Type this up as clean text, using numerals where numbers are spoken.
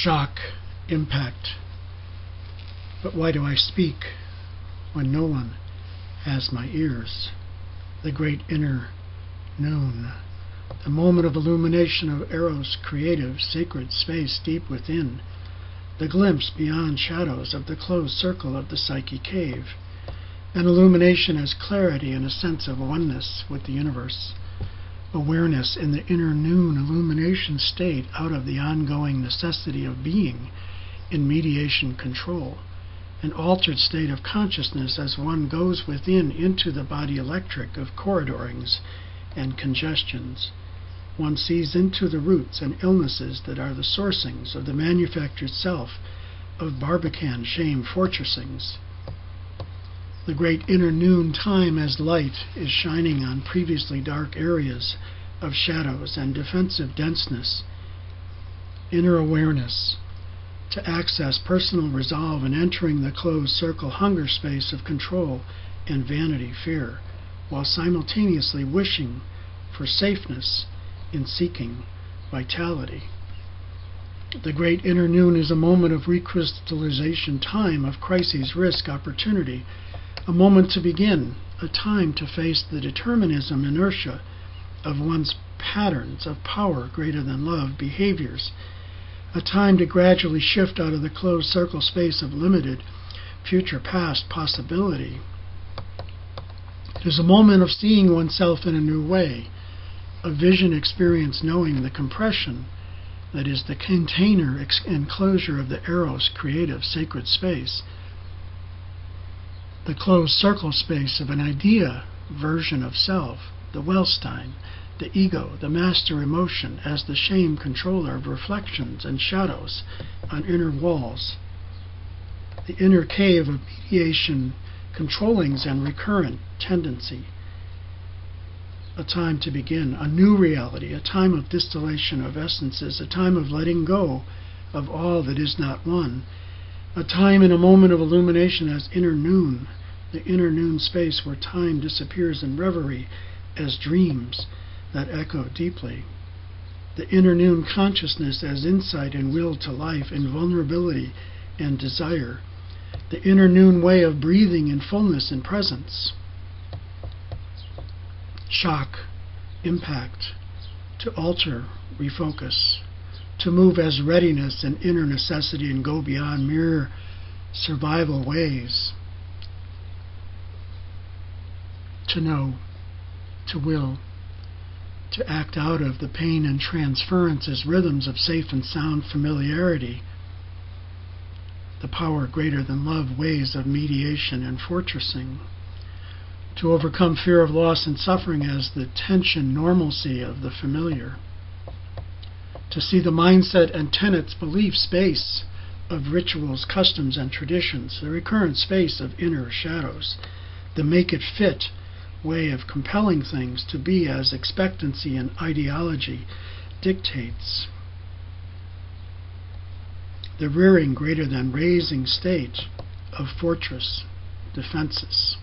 shock, impact. But why do I speak when no one has my ears? The great inner noon, the moment of illumination of Eros' creative, sacred space deep within, the glimpse beyond shadows of the closed circle of the psyche cave, an illumination as clarity and a sense of oneness with the universe, awareness in the inner noon illumination state out of the ongoing necessity of being in mediation control, an altered state of consciousness as one goes within into the body electric of corridorings and congestions. One sees into the roots and illnesses that are the sourcings of the manufactured self of Barbican shame fortressings. The great inner noon time as light is shining on previously dark areas of shadows and defensive denseness, inner awareness, to access personal resolve and entering the closed circle hunger space of control and vanity fear, while simultaneously wishing for safeness in seeking vitality. The great inner noon is a moment of recrystallization time of crises, risk, opportunity, a moment to begin, a time to face the determinism, inertia of one's patterns of power greater than love, behaviors, a time to gradually shift out of the closed circle space of limited future past possibility. It is a moment of seeing oneself in a new way, a vision experience knowing the compression that is the container enclosure of the Eros creative sacred space, the closed circle space of an idea version of self, the Wellstein, the ego, the master emotion as the shame controller of reflections and shadows on inner walls, the inner cave of mediation controllings and recurrent tendency. A time to begin, a new reality, a time of distillation of essences, a time of letting go of all that is not one, a time and a moment of illumination as inner noon, the inner noon space where time disappears in reverie as dreams that echo deeply, the inner noon consciousness as insight and will to life in vulnerability and desire, the inner noon way of breathing in fullness and presence. Shock, impact, to alter, refocus, to move as readiness and inner necessity and go beyond mere survival ways, to know, to will, to act out of the pain and transference as rhythms of safe and sound familiarity, the power greater than love ways of mediation and fortressing, to overcome fear of loss and suffering as the tension normalcy of the familiar, to see the mindset and tenets belief space of rituals, customs, and traditions, the recurrent space of inner shadows, the make it fit way of compelling things to be as expectancy and ideology dictates, the rearing greater than raising state of fortress defenses.